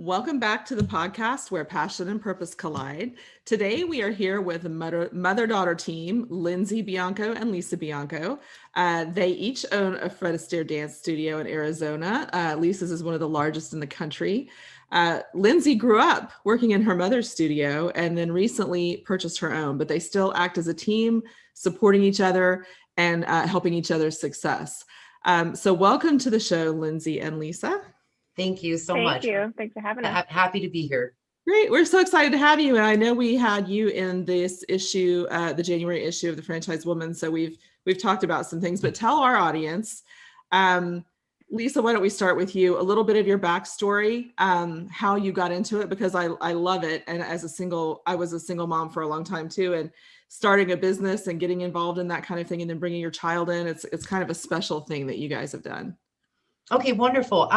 Welcome back to the podcast where passion and purpose collide. Today we are here with the mother-daughter team, Lindsey Bianco and Lisa Bianco. They each own a Fred Astaire Dance Studio in Arizona. Lisa's is one of the largest in the country. Lindsey grew up working in her mother's studio and then recently purchased her own, but they still act as a team, supporting each other and helping each other's success. So welcome to the show, Lindsey and Lisa. Thank you so much. Thank you. Thanks for having us. Happy to be here. Great. We're so excited to have you. And I know we had you in this issue, the January issue of the Franchise Woman. So we've talked about some things, but tell our audience, Lisa, why don't we start with you? A little bit of your backstory, how you got into it, because I love it. And I was a single mom for a long time too. And starting a business and getting involved in that kind of thing and then bringing your child in, it's kind of a special thing that you guys have done. Okay, wonderful.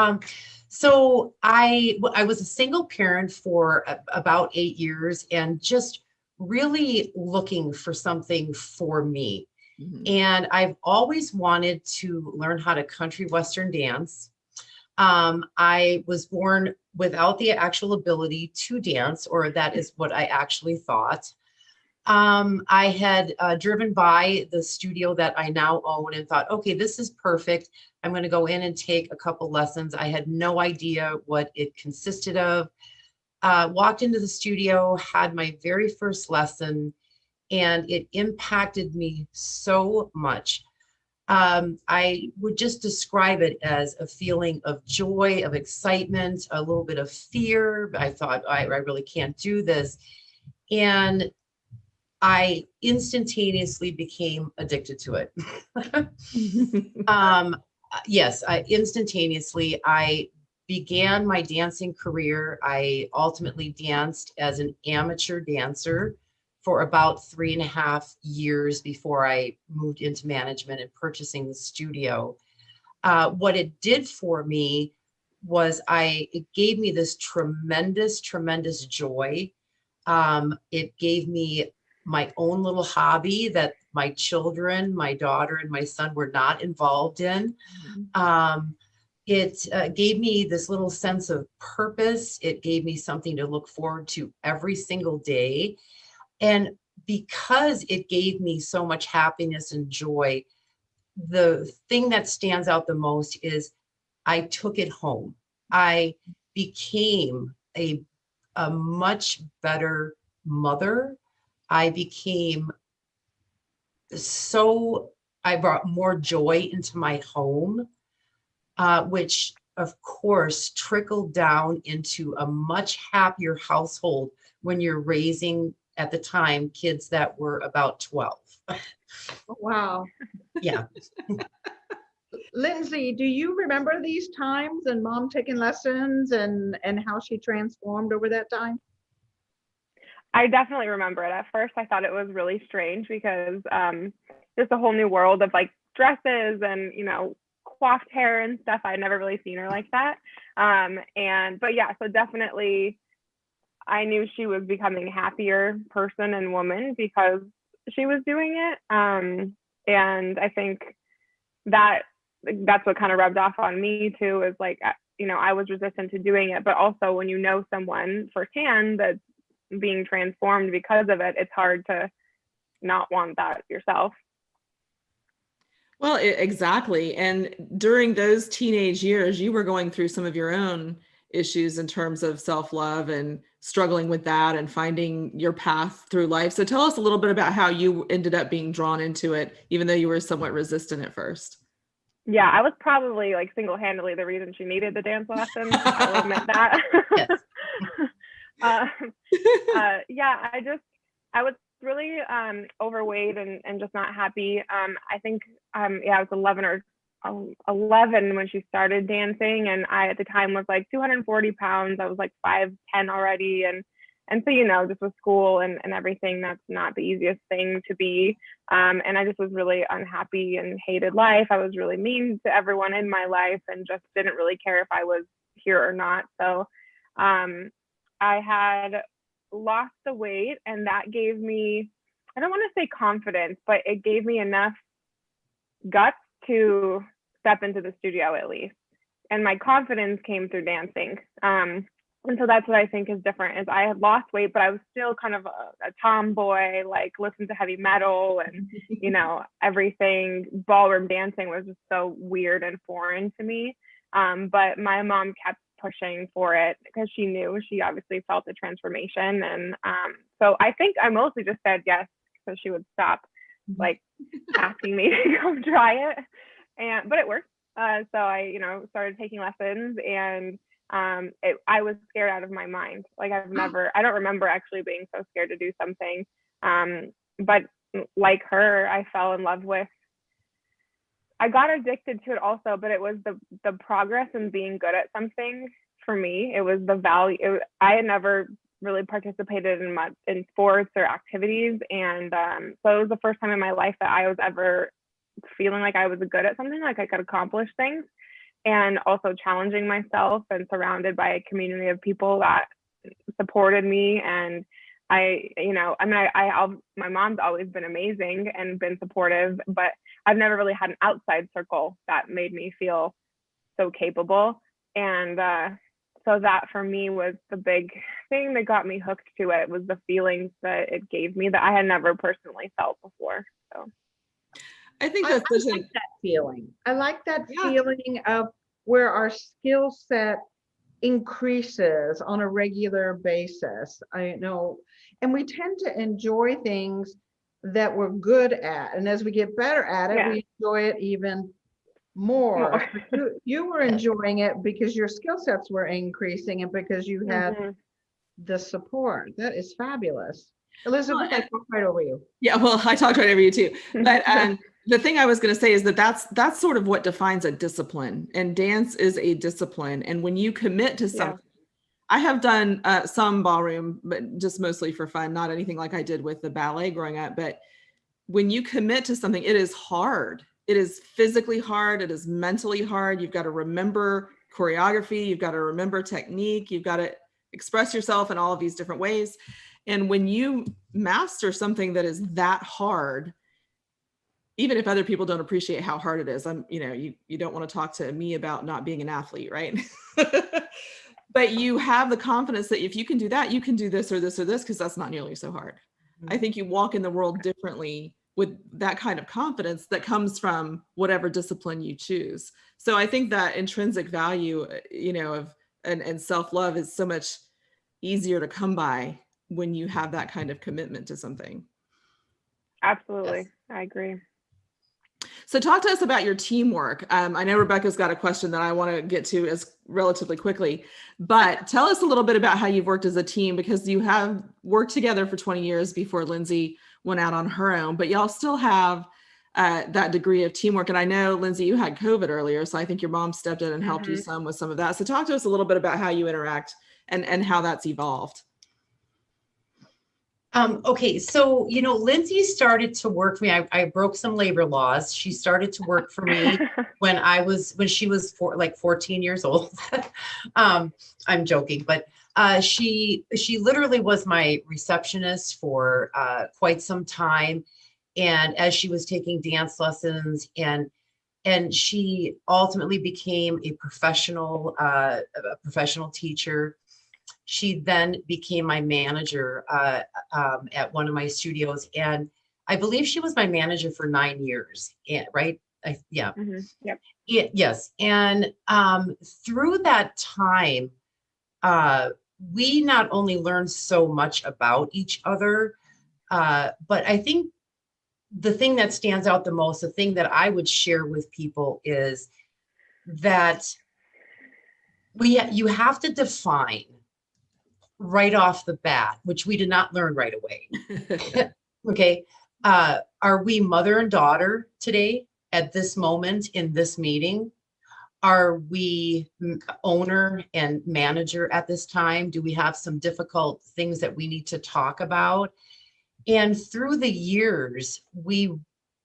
So I was a single parent for about 8 years and just really looking for something for me. Mm-hmm. And I've always wanted to learn how to country western dance. I was born without the actual ability to dance, or that is what I actually thought. I had driven by the studio that I now own and thought, okay, this is perfect. I'm going to go in and take a couple lessons. I had no idea what it consisted of. Walked into the studio, had my very first lesson, and it impacted me so much. I would just describe it as a feeling of joy, of excitement, a little bit of fear. I thought, I really can't do this. And I instantaneously became addicted to it. Yes, instantaneously, I began my dancing career. I ultimately danced as an amateur dancer for about 3.5 years before I moved into management and purchasing the studio. What it did for me was it gave me this tremendous, tremendous joy. It gave me my own little hobby that my children, my daughter and my son were not involved in. It gave me this little sense of purpose. It gave me something to look forward to every single day. And because it gave me so much happiness and joy, the thing that stands out the most is I took it home. I became a much better mother. I brought more joy into my home, which of course trickled down into a much happier household when you're raising, at the time, kids that were about 12. Wow. Yeah. Lindsey, do you remember these times and mom taking lessons and how she transformed over that time? I definitely remember it. At first, I thought it was really strange because just a whole new world of like dresses and, coiffed hair and stuff. I'd never really seen her like that. But yeah, so definitely I knew she was becoming a happier person and woman because she was doing it. And I think that's what kind of rubbed off on me too, is like, I was resistant to doing it, but also when you know someone firsthand that's being transformed because of it, it's hard to not want that yourself. Well, exactly. And during those teenage years, you were going through some of your own issues in terms of self-love and struggling with that and finding your path through life. So tell us a little bit about how you ended up being drawn into it, even though you were somewhat resistant at first. Yeah, I was probably like single-handedly the reason she needed the dance lessons. I will admit that. Yes. I was really overweight and just not happy. I think I was 11 when she started dancing, and I at the time was like 240 pounds. I was like 5'10" already, and so just with school and everything, that's not the easiest thing to be. And I just was really unhappy and hated life. I was really mean to everyone in my life and just didn't really care if I was here or not. So I had lost the weight, and that gave me, I don't want to say confidence, but it gave me enough guts to step into the studio at least. And my confidence came through dancing. And so that's what I think is different, is I had lost weight, but I was still kind of a tomboy, like listened to heavy metal and, you know, everything. Ballroom dancing was just so weird and foreign to me. But my mom kept pushing for it because she obviously felt the transformation. And so I think I mostly just said yes so she would stop like asking me to come try it. But it worked. So I, you know, started taking lessons, and I was scared out of my mind. Like I don't remember actually being so scared to do something. But like her, I fell in love with, I got addicted to it also, but it was the progress and being good at something for me. It was the value. I had never really participated in sports or activities. And so it was the first time in my life that I was ever feeling like I was good at something, like I could accomplish things, and also challenging myself and surrounded by a community of people that supported me. And my mom's always been amazing and been supportive, but I've never really had an outside circle that made me feel so capable. And so that for me was the big thing that got me hooked to it, was the feelings that it gave me that I had never personally felt before. So I think I that's such like that feeling. I like that Yeah. feeling of where our skill set increases on a regular basis. I know, and we tend to enjoy things that we're good at, and as we get better at it, Yeah. we enjoy it even more. You were enjoying it because your skill sets were increasing and because you had the support. That is fabulous. Elizabeth, I talked right over you. Yeah, well, I talked right over you too. But the thing I was going to say is that's sort of what defines a discipline, and dance is a discipline. And when you commit to something, I have done some ballroom, but just mostly for fun, not anything like I did with the ballet growing up. But when you commit to something, it is hard. It is physically hard. It is mentally hard. You've got to remember choreography. You've got to remember technique. You've got to express yourself in all of these different ways. And when you master something that is that hard, even if other people don't appreciate how hard it is, you don't want to talk to me about not being an athlete, right? But you have the confidence that if you can do that, you can do this or this or this, because that's not nearly so hard. I think you walk in the world differently with that kind of confidence that comes from whatever discipline you choose. So I think that intrinsic value, and self-love is so much easier to come by when you have that kind of commitment to something. Absolutely. Yes. I agree. So talk to us about your teamwork. I know Rebecca's got a question that I want to get to as relatively quickly, but tell us a little bit about how you've worked as a team, because you have worked together for 20 years before Lindsey went out on her own, but y'all still have that degree of teamwork. And I know, Lindsey, you had COVID earlier, so I think your mom stepped in and helped you some with some of that. So talk to us a little bit about how you interact and how that's evolved. Okay, so, Lindsey started to work for me. I broke some labor laws. She started to work for me when she was 14 years old. I'm joking, but she literally was my receptionist for quite some time. And as she was taking dance lessons, and she ultimately became a professional teacher. She then became my manager at one of my studios, and I believe she was my manager for 9 years. Right? Yeah. Yep. Yes. And through that time, we not only learned so much about each other, but I think the thing that stands out the most, the thing that I would share with people, is that you have to define right off the bat, which we did not learn right away. Okay. Are we mother and daughter today at this moment in this meeting? Are we owner and manager at this time? Do we have some difficult things that we need to talk about? And through the years, we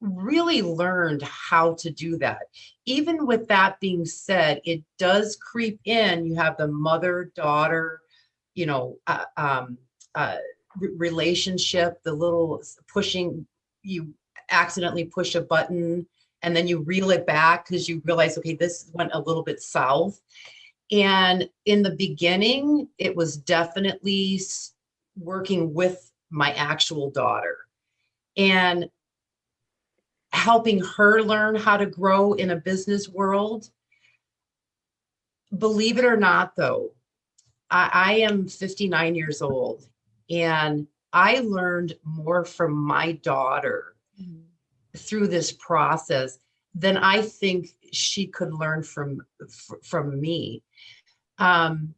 really learned how to do that. Even with that being said, it does creep in. You have the mother-daughter, relationship, the little pushing, you accidentally push a button and then you reel it back because you realize, okay, this went a little bit south. And in the beginning, it was definitely working with my actual daughter and helping her learn how to grow in a business world. Believe it or not, though, I am 59 years old, and I learned more from my daughter through this process than I think she could learn from me. I'm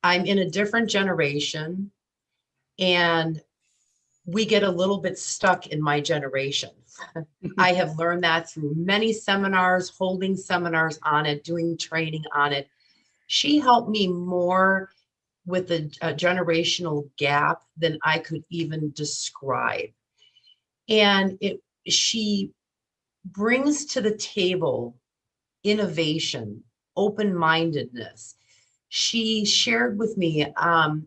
in a different generation, and we get a little bit stuck in my generation. I have learned that through many seminars, holding seminars on it, doing training on it. She helped me more with a generational gap than I could even describe. And she brings to the table innovation, open-mindedness. She shared with me,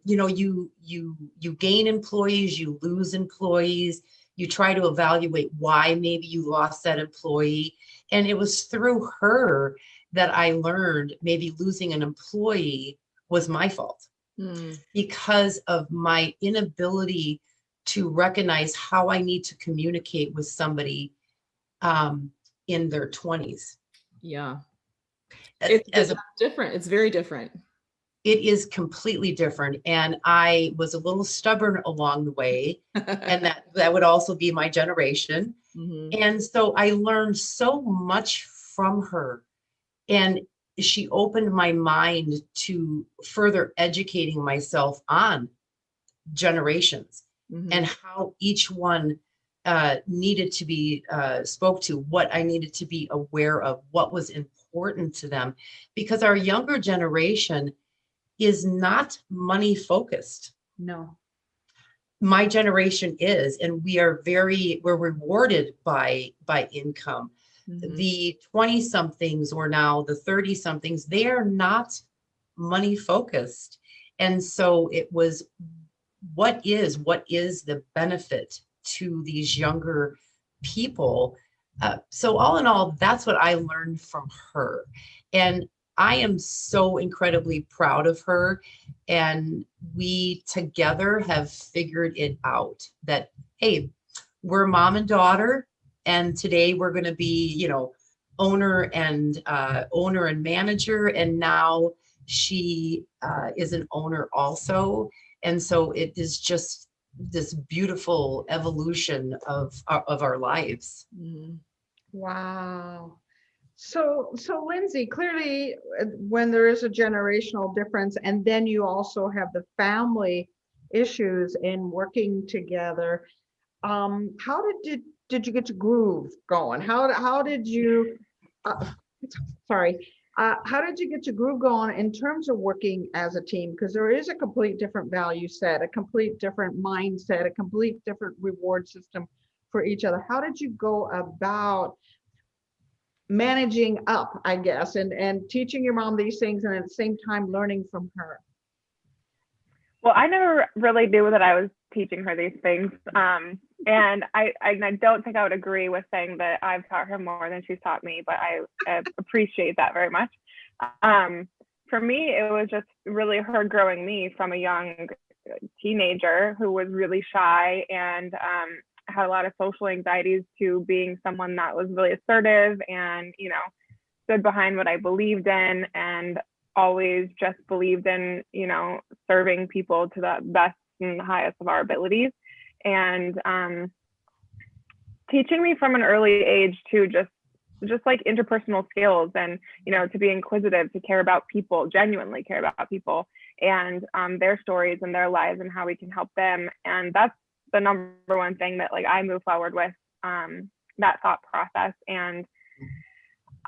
you gain employees, you lose employees, you try to evaluate why maybe you lost that employee. And it was through her that I learned maybe losing an employee was my fault because of my inability to recognize how I need to communicate with somebody in their 20s. Yeah. It's different. It's very different. It is completely different. And I was a little stubborn along the way. And that would also be my generation. And so I learned so much from her. And she opened my mind to further educating myself on generations and how each one needed to be spoke to, what I needed to be aware of, what was important to them, because our younger generation is not money focused. No. My generation is, and we're rewarded by income. The 20 somethings or now the 30 somethings, they are not money focused. And so it was, what is the benefit to these younger people? So all in all, that's what I learned from her. And I am so incredibly proud of her. And we together have figured it out that, hey, we're mom and daughter. And today we're going to be, owner and manager. And now she is an owner also. And so it is just this beautiful evolution of our lives. Wow. So Lindsey, clearly when there is a generational difference, and then you also have the family issues in working together, how did you get your groove going? How did you how did you get your groove going in terms of working as a team? Because there is a complete different value set, a complete different mindset, a complete different reward system for each other. How did you go about managing up, I guess, and teaching your mom these things and at the same time learning from her? Well, I never really knew that I was teaching her these things. And I don't think I would agree with saying that I've taught her more than she's taught me, but I appreciate that very much. For me, it was just really her growing me from a young teenager who was really shy and had a lot of social anxieties to being someone that was really assertive and, stood behind what I believed in and always just believed in, serving people to the best and the highest of our abilities. And teaching me from an early age to just like interpersonal skills and, to be inquisitive, to care about people, genuinely care about people and their stories and their lives and how we can help them. And that's the number one thing that like I move forward with, that thought process. And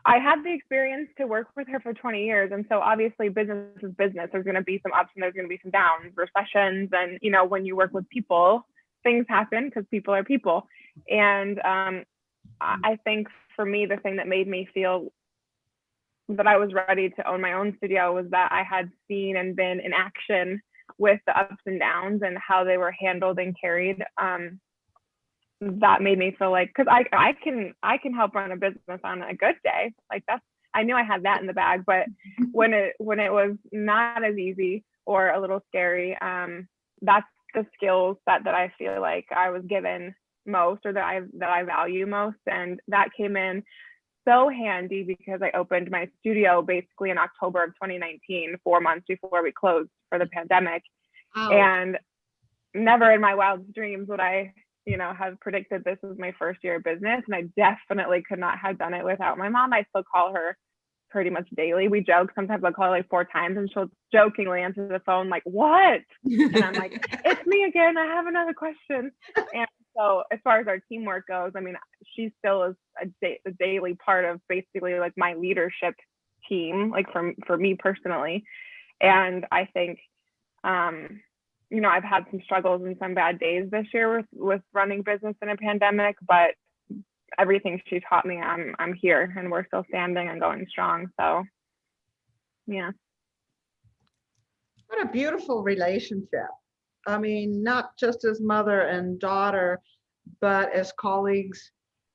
I had the experience to work with her for 20 years. And so obviously business is business. There's going to be some ups and there's going to be some downs, recessions. And, when you work with people, things happen because people are people. And I think for me, the thing that made me feel that I was ready to own my own studio was that I had seen and been in action with the ups and downs and how they were handled and carried. That made me feel like, because I can help run a business on a good day. Like I knew I had that in the bag, but when it was not as easy or a little scary, that's the skills that I feel like I was given most, or that I value most. And that came in so handy because I opened my studio basically in October of 2019, 4 months before we closed for the pandemic. Oh. And never in my wildest dreams would I, have predicted this was my first year of business. And I definitely could not have done it without my mom. I still call her pretty much daily. We joke. Sometimes I'll call her like 4 times and she'll jokingly answer the phone like, what? And I'm like, it's me again. I have another question. And so as far as our teamwork goes, I mean, she still is a daily part of basically like my leadership team, like for me personally. And I think, I've had some struggles and some bad days this year with running business in a pandemic, but everything she taught me, I'm here and we're still standing and going strong. So, yeah. What a beautiful relationship. I mean, not just as mother and daughter, but as colleagues,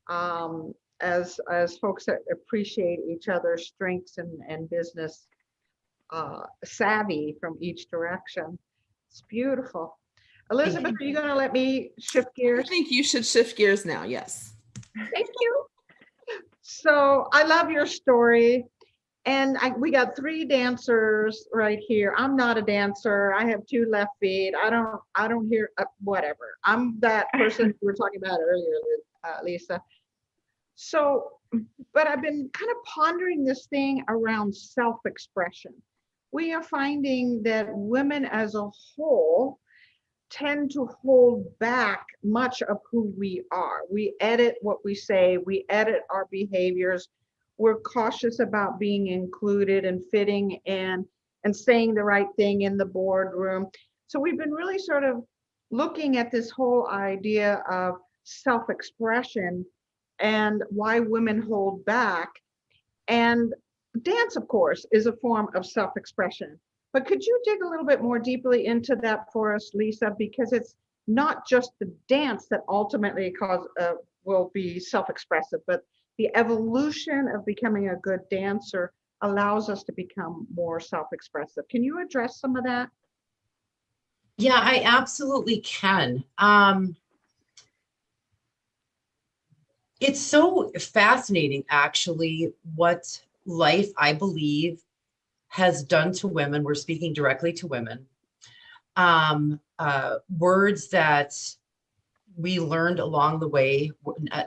as folks that appreciate each other's strengths and business savvy from each direction. It's beautiful. Elizabeth, are you going to let me shift I gears? think you should shift gears now. Yes. Thank you. So I love your story. And we got 3 dancers right here. I'm not a dancer. I have 2 left feet. I don't hear whatever. I'm that person we were talking about earlier, Lisa. So, but I've been kind of pondering this thing around self-expression. We are finding that women as a whole tend to hold back much of who we are. We edit what we say, we edit our behaviors. We're cautious about being included and fitting in and saying the right thing in the boardroom. So we've been really sort of looking at this whole idea of self-expression and why women hold back. And dance, of course, is a form of self-expression. But could you dig a little bit more deeply into that for us, Lisa? Because it's not just the dance that ultimately will be self-expressive, but the evolution of becoming a good dancer allows us to become more self-expressive. Can you address some of that? Yeah, I absolutely can. It's so fascinating, actually, what life, I believe, has done to women. We're speaking directly to women. Words that we learned along the way,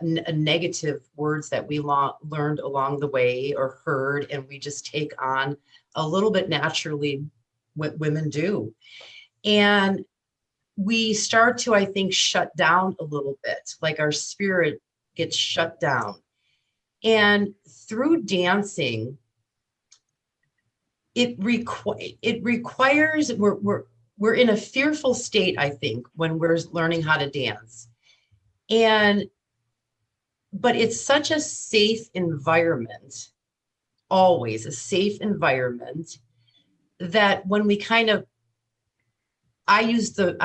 negative words that we learned along the way or heard, and we just take on a little bit naturally what women do. And we start to, I think, shut down a little bit, like our spirit gets shut down. And through dancing, it requires, we're in a fearful state, I think, when we're learning how to dance. But it's such a safe environment, always a safe environment, that when we I use the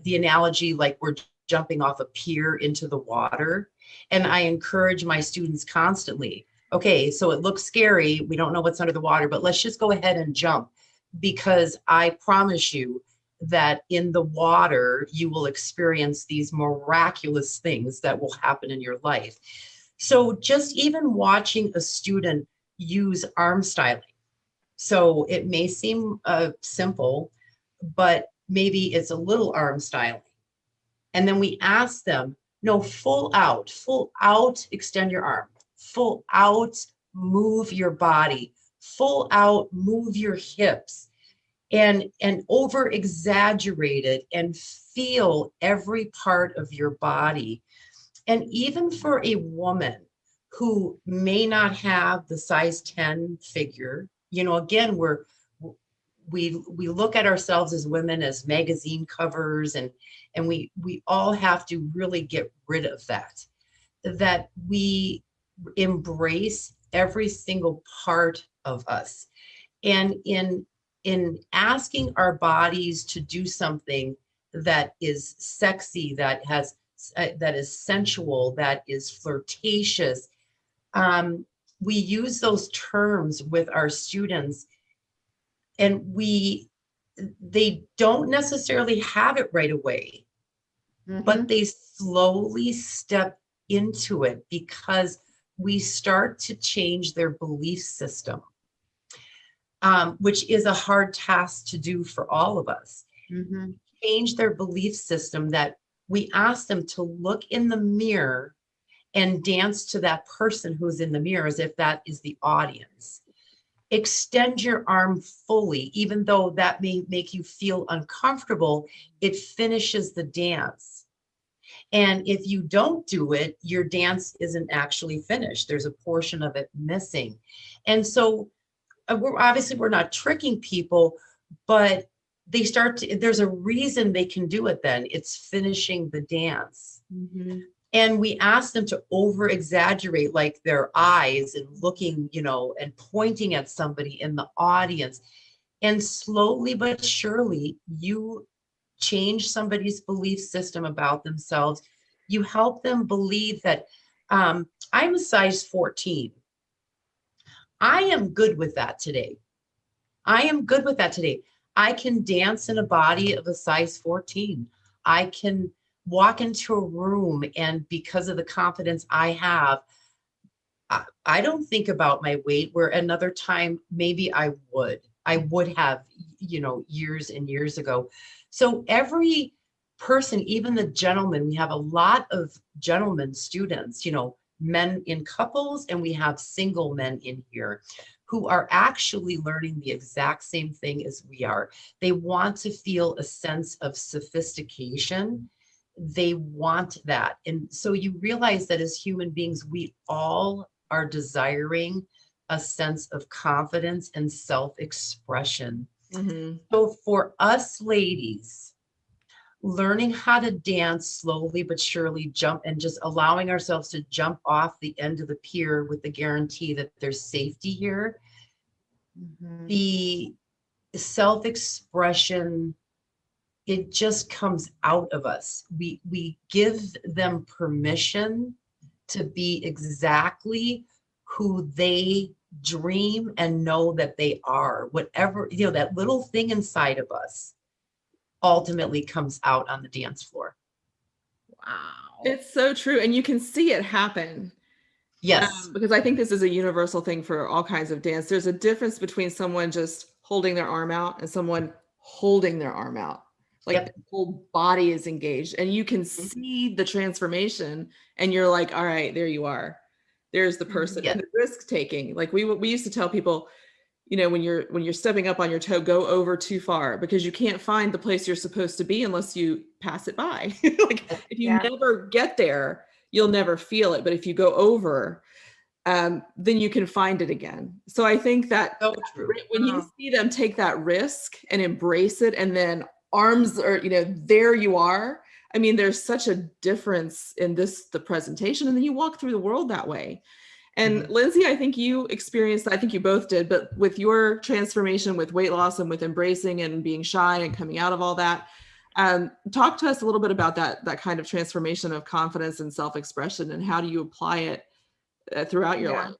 analogy like we're jumping off a pier into the water, and I encourage my students constantly, okay, so it looks scary, we don't know what's under the water, but let's just go ahead and jump, because I promise you that in the water, you will experience these miraculous things that will happen in your life. So just even watching a student use arm styling. So it may seem simple, but maybe it's a little arm styling. And then we ask them, no, full out, extend your arm, full out, move your body, full out, move your hips, and over exaggerate it and feel every part of your body. And even for a woman who may not have the size 10 figure, again, we look at ourselves as women as magazine covers, and we all have to really get rid of that we embrace every single part of us. And in asking our bodies to do something that is sexy, that is sensual, that is flirtatious, we use those terms with our students, and they don't necessarily have it right away, but they slowly step into it because we start to change their belief system, which is a hard task to do for all of us. Change their belief system, that we ask them to look in the mirror and dance to that person who's in the mirror as if that is the audience. Extend your arm fully, even though that may make you feel uncomfortable, it finishes the dance. And if you don't do it, your dance isn't actually finished. There's a portion of it missing. And so we're not tricking people, but there's a reason they can do it then. It's finishing the dance. And we ask them to over exaggerate, like their eyes and looking, and pointing at somebody in the audience. And slowly but surely, you change somebody's belief system about themselves. You help them believe that I'm a size 14. I am good with that today. I can dance in a body of a size 14. I can walk into a room, and because of the confidence I have, I don't think about my weight, where another time maybe I would have, years and years ago. So every person, even the gentlemen, we have a lot of gentlemen students, men in couples, and we have single men in here who are actually learning the exact same thing as we are. They want to feel a sense of sophistication. They want that. And so you realize that as human beings, we all are desiring a sense of confidence and self-expression. So for us ladies, learning how to dance slowly but surely, jump, and just allowing ourselves to jump off the end of the pier with the guarantee that there's safety here. The self-expression, it just comes out of us. We give them permission to be exactly who they dream and know that they are. Whatever, that little thing inside of us ultimately comes out on the dance floor. Wow. It's so true. And you can see it happen. Yes. Because I think this is a universal thing for all kinds of dance. There's a difference between someone just holding their arm out and someone holding their arm out. Like the whole body is engaged, and you can see the transformation, and you're like, all right, there you are. There's the person. And the risk taking. Like we used to tell people, when you're stepping up on your toe, go over too far, because you can't find the place you're supposed to be unless you pass it by. Like if you never get there, you'll never feel it. But if you go over, then you can find it again. So I think that when you see them take that risk and embrace it, and then arms are, there you are. I mean, there's such a difference in the presentation, and then you walk through the world that way. And Lindsey, I think you experienced, I think you both did, but with your transformation with weight loss and with embracing and being shy and coming out of all that, talk to us a little bit about that kind of transformation of confidence and self-expression, and how do you apply it throughout your life?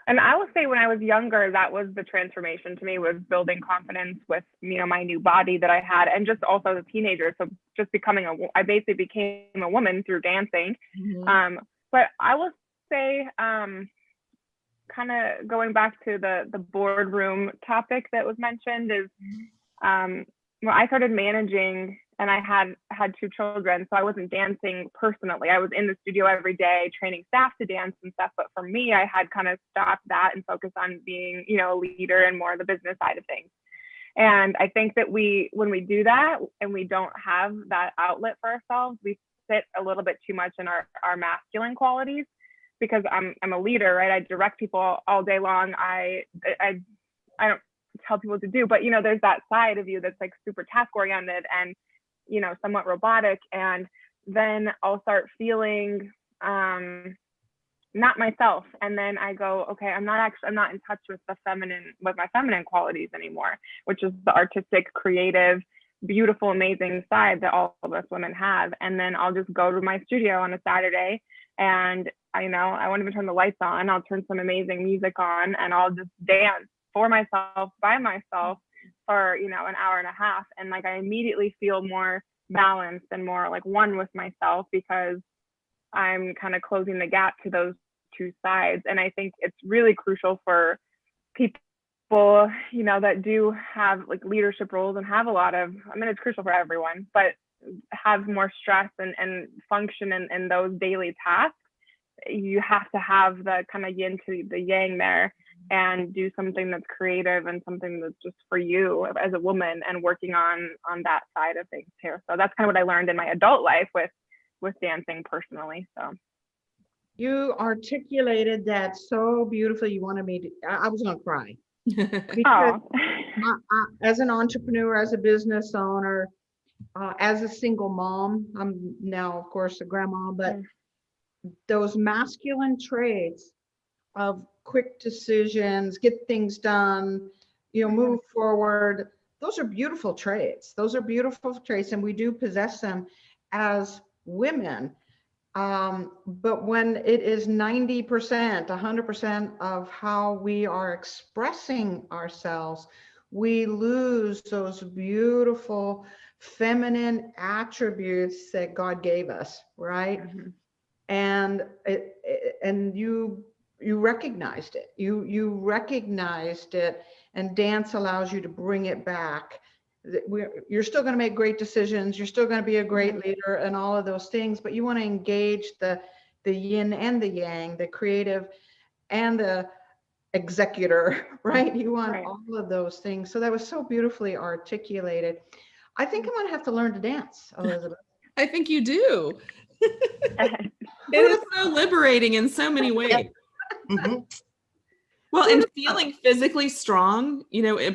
And I would say when I was younger, that was the transformation to me, was building confidence with, my new body that I had, and just also as a teenager. So just I basically became a woman through dancing. But I will say, kind of going back to the boardroom topic that was mentioned, is when I started managing, and I had 2 children, so I wasn't dancing personally. I was in the studio every day training staff to dance and stuff. But for me, I had kind of stopped that and focused on being, a leader and more the business side of things. And I think that when we do that and we don't have that outlet for ourselves, we sit a little bit too much in our masculine qualities, because I'm a leader, right? I direct people all day long. I don't tell people what to do, but there's that side of you that's like super task oriented and somewhat robotic. And then I'll start feeling not myself. And then I go, okay, I'm not in touch with my feminine qualities anymore, which is the artistic, creative, beautiful, amazing side that all of us women have. And then I'll just go to my studio on a Saturday and I won't even turn the lights on. I'll turn some amazing music on and I'll just dance for myself, by myself for, an hour and a half. And like, I immediately feel more balanced and more like one with myself because I'm kind of closing the gap to those two sides. And I think it's really crucial for people, that do have like leadership roles and have a lot of, it's crucial for everyone, but have more stress and function in those daily tasks. You have to have the kind of yin to the yang there and do something that's creative and something that's just for you as a woman and working on that side of things too. So that's kind of what I learned in my adult life with dancing personally. So you articulated that so beautifully. You wanted me to, I was going to cry. Because as an entrepreneur, as a business owner, as a single mom, I'm now, of course, a grandma, but those masculine traits of quick decisions, get things done, move forward, those are beautiful traits. Those are beautiful traits, and we do possess them as women. But when it is 90%, 100% of how we are expressing ourselves, we lose those beautiful feminine attributes that God gave us, right? Mm-hmm. And you recognized it. You recognized it, and dance allows you to bring it back. You're still going to make great decisions. You're still going to be a great leader and all of those things, but you want to engage the yin and the yang, the creative and the executor, right? You want all of those things. So that was so beautifully articulated. I think I'm going to have to learn to dance, Elizabeth. I think you do. It is so liberating in so many ways. Mm-hmm. Well, and feeling physically strong,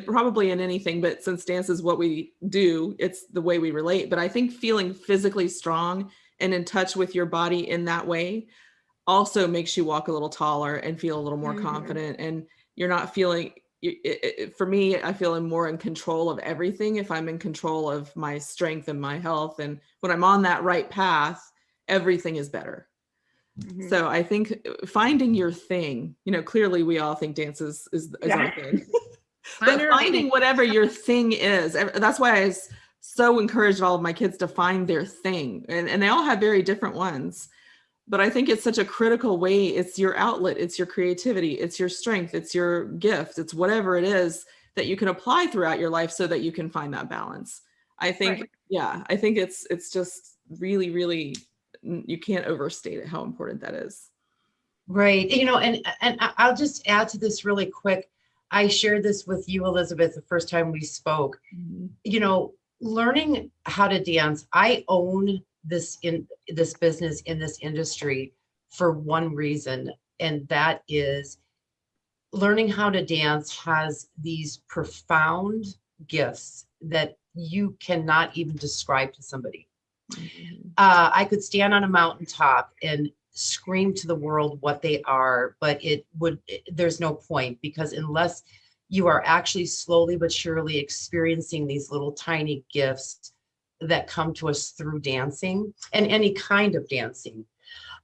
probably in anything, but since dance is what we do, it's the way we relate. But I think feeling physically strong and in touch with your body in that way also makes you walk a little taller and feel a little more confident. And you're not feeling, for me, I feel I'm more in control of everything if I'm in control of my strength and my health. And when I'm on that right path, everything is better. Mm-hmm. So I think finding your thing, clearly we all think dance is our thing, but finding whatever your thing is, that's why I so encouraged all of my kids to find their thing, and they all have very different ones, but I think it's such a critical way. It's your outlet, it's your creativity, it's your strength, it's your gift, it's whatever it is that you can apply throughout your life so that you can find that balance. I think, I think it's just really, really, you can't overstate it, how important that is. Right. And I'll just add to this really quick. I shared this with you, Elizabeth, the first time we spoke. Mm-hmm. Learning how to dance. I own this business in this industry for one reason, and that is learning how to dance has these profound gifts that you cannot even describe to somebody. I could stand on a mountaintop and scream to the world what they are, but there's no point, because unless you are actually slowly but surely experiencing these little tiny gifts that come to us through dancing and any kind of dancing.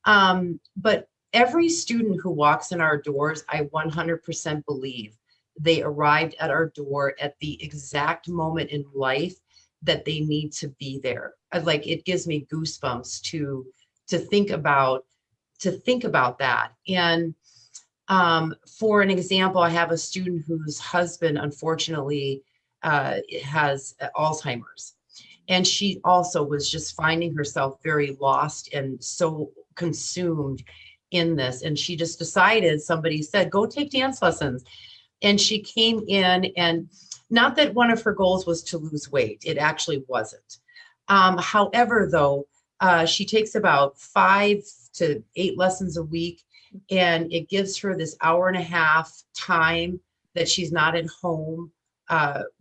But every student who walks in our doors, I 100% believe they arrived at our door at the exact moment in life that they need to be there. Like, it gives me goosebumps to think about that. And for an example, I have a student whose husband unfortunately has Alzheimer's, and she also was just finding herself very lost and so consumed in this. And she just decided, somebody said, go take dance lessons. And she came in, and not that one of her goals was to lose weight. It actually wasn't. However, though, she takes about 5 to 8 lessons a week, and it gives her this hour and a half time that she's not at home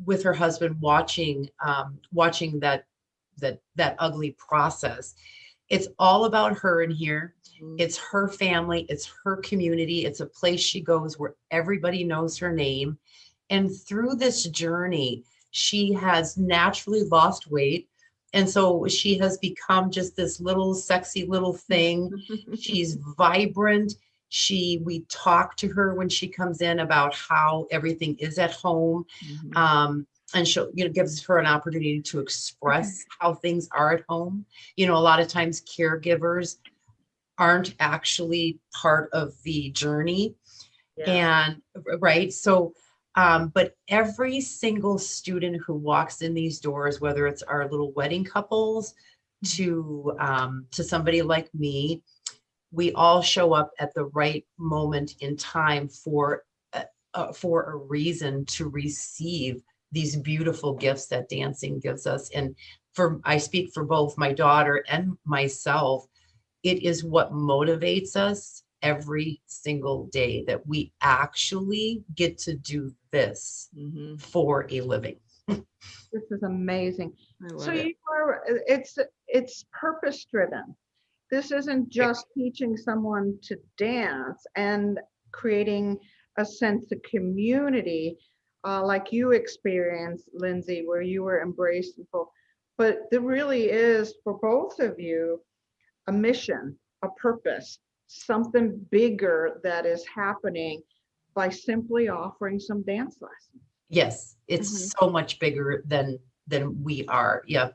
with her husband watching that ugly process. It's all about her in here. It's her family. It's her community. It's a place she goes where everybody knows her name. And through this journey, she has naturally lost weight. And so she has become just this little sexy little thing. She's vibrant. We talk to her when she comes in about how everything is at home. And she'll, gives her an opportunity to express how things are at home. A lot of times caregivers aren't actually part of the journey. And right. So, but every single student who walks in these doors, whether it's our little wedding couples to somebody like me, we all show up at the right moment in time for a reason to receive these beautiful gifts that dancing gives us. And I speak for both my daughter and myself, it is what motivates us every single day that we actually get to do this for a living. This is amazing. So it. it's purpose driven. This isn't just teaching someone to dance and creating a sense of community like you experienced, Lindsey, where you were embraced and full. But there really is, for both of you, a mission, a purpose, something bigger that is happening by simply offering some dance lessons. Yes, it's so much bigger than we are. Yeah.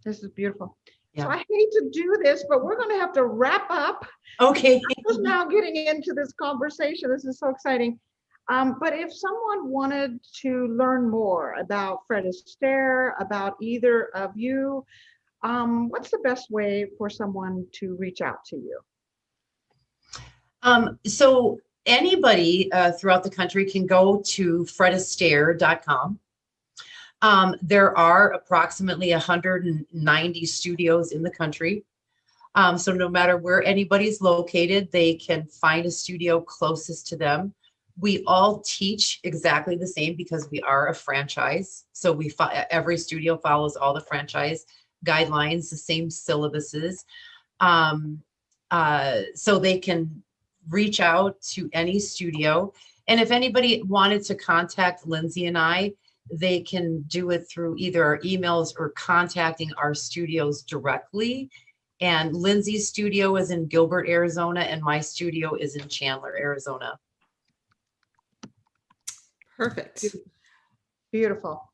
This is beautiful. Yeah. So I hate to do this, but we're going to have to wrap up. Okay. I'm just now getting into this conversation. This is so exciting. But if someone wanted to learn more about Fred Astaire, about either of you, what's the best way for someone to reach out to you? So anybody throughout the country can go to fredastaire.com. There are approximately 190 studios in the country. So no matter where anybody's located, they can find a studio closest to them. We all teach exactly the same because we are a franchise. So every studio follows all the franchise guidelines, the same syllabuses. So they can reach out to any studio. And if anybody wanted to contact Lindsey and I, they can do it through either our emails or contacting our studios directly. And Lindsey's studio is in Gilbert, Arizona, and my studio is in Chandler, Arizona. Perfect. Beautiful.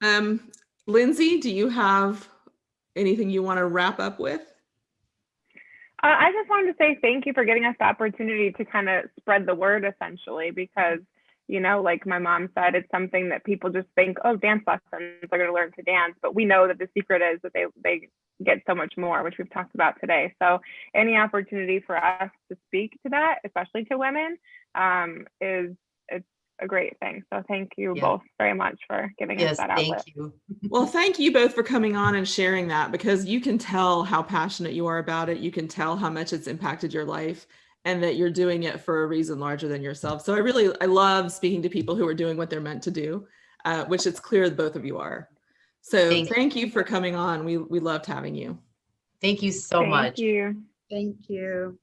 Lindsey, do you have anything you want to wrap up with? I just wanted to say thank you for giving us the opportunity to kind of spread the word, essentially, because, like my mom said, it's something that people just think, oh, dance lessons, they're going to learn to dance. But we know that the secret is that they get so much more, which we've talked about today. So any opportunity for us to speak to that, especially to women, it's a great thing. So thank you both very much for giving us that outlet. Thank you. Well, thank you both for coming on and sharing that, because you can tell how passionate you are about it. You can tell how much it's impacted your life and that you're doing it for a reason larger than yourself. So I love speaking to people who are doing what they're meant to do, which it's clear both of you are. So thank you for coming on. We loved having you. Thank you so much. Thank you. Thank you.